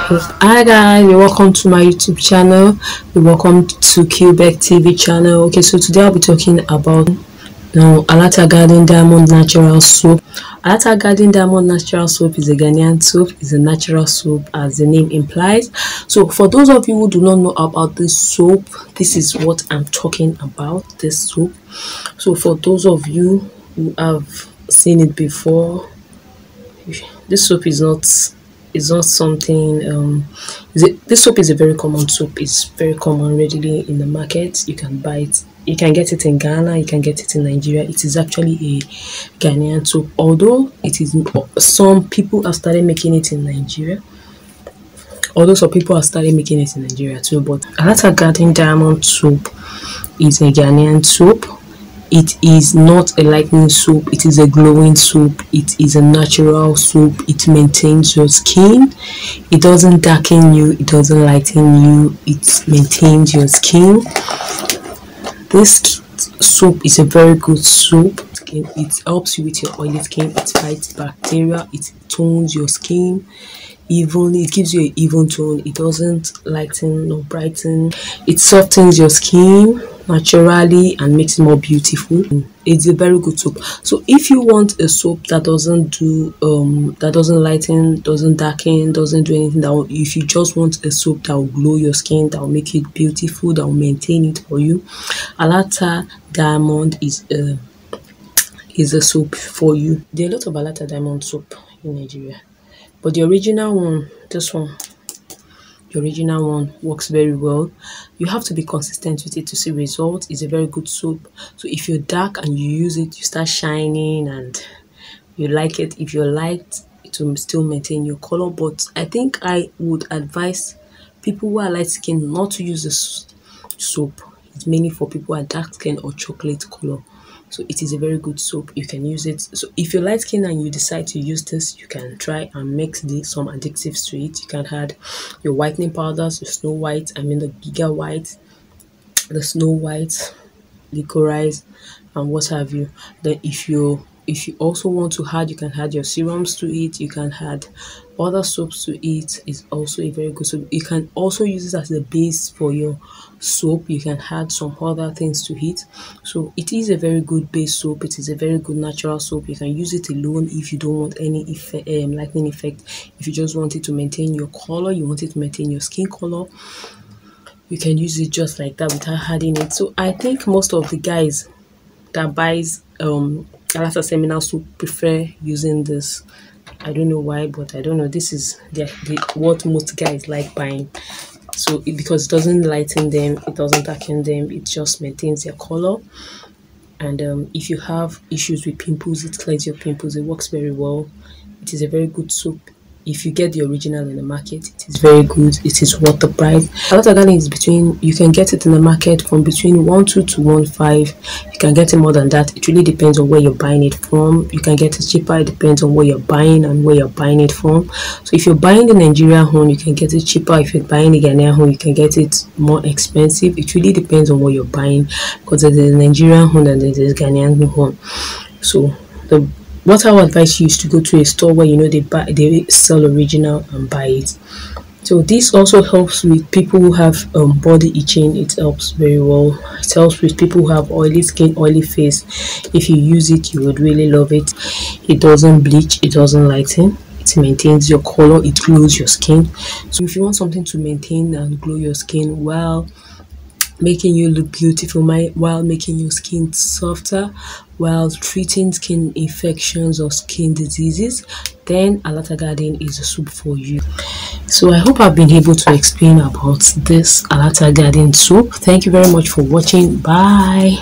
Hi guys, you're welcome to my YouTube channel. You're welcome to Quebec TV channel. Okay, so today I'll be talking about Alata Garden Diamond Natural Soap. Alata Garden Diamond Natural Soap is a Ghanaian soap. It's a natural soap as the name implies. So for those of you who do not know about this soap, this is what I'm talking about, this soap. So for those of you who have seen it before, this soap is not something this soap is a very common soap. It's very common readily in the market. You can buy it, you can get it in Ghana, you can get it in Nigeria. It is actually a Ghanaian soap, although it is some people have started making it in Nigeria, although some people have started making it in Nigeria too. But Alata Garden Diamond soap is a Ghanaian soap. It is not a lightening soap, it is a glowing soap. It is a natural soap. It maintains your skin. It doesn't darken you, it doesn't lighten you, it maintains your skin. This soap is a very good soap. It helps you with your oily skin, it fights bacteria, it tones your skin evenly, it gives you an even tone. It doesn't lighten or brighten, it softens your skin naturally and makes it more beautiful. It's a very good soap. So if you want a soap that doesn't do that doesn't lighten, doesn't darken, doesn't do anything, if you just want a soap that will glow your skin, that will make it beautiful, that will maintain it for you, Alata Diamond is a soap for you. There are a lot of Alata Diamond soap in Nigeria, but the original one, this one, the original one works very well. You have to be consistent with it to see results. It's a very good soap. So if you're dark and you use it, you start shining and you like it. If you're light, it will still maintain your color. But I think I would advise people who are light skin not to use this soap. It's mainly for people who are dark skin or chocolate color. So it is a very good soap. You can use it. So if you're light skin and you decide to use this, you can try and mix some additives to it. You can add your whitening powders, your Snow White, the Giga White, the Snow White, licorice, and what have you. Then if you also want to add, you can add your serums to it. You can add other soaps to it. It's also a very good soap. You can also use it as the base for your soap. You can add some other things to it. So it is a very good base soap. It is a very good natural soap. You can use it alone if you don't want any effect, lightening effect. If you just want it to maintain your color, you want it to maintain your skin color, you can use it just like that without adding it. So I think most of the guys that buys Alata Seminal soap prefer using this. I don't know why, but I don't know. This is what most guys like buying. So because it doesn't lighten them, it doesn't darken them, it just maintains their color. And if you have issues with pimples, it clears your pimples. It works very well. It is a very good soap. If you get the original in the market, it is very good. It is worth the price. Alata Garden is you can get it in the market from between 1.2 to 1.5. You can get it more than that. It really depends on where you're buying it from. You can get it cheaper. It depends on where you're buying and where you're buying it from. So if you're buying the Nigerian home, you can get it cheaper. If you're buying the Ghanaian home, you can get it more expensive. It really depends on what you're buying, because there's a Nigerian home and there's a Ghanaian home. So what I would advise you is to go to a store where you know they sell original and buy it. So this also helps with people who have body itching. It helps very well. It helps with people who have oily skin, oily face. If you use it, you would really love it. It doesn't bleach, it doesn't lighten, it maintains your color, it glows your skin. So if you want something to maintain and glow your skin while making you look beautiful, while making your skin softer, while treating skin infections or skin diseases, then Alata Garden is a soap for you. So I hope I've been able to explain about this Alata Garden soap. Thank you very much for watching. Bye.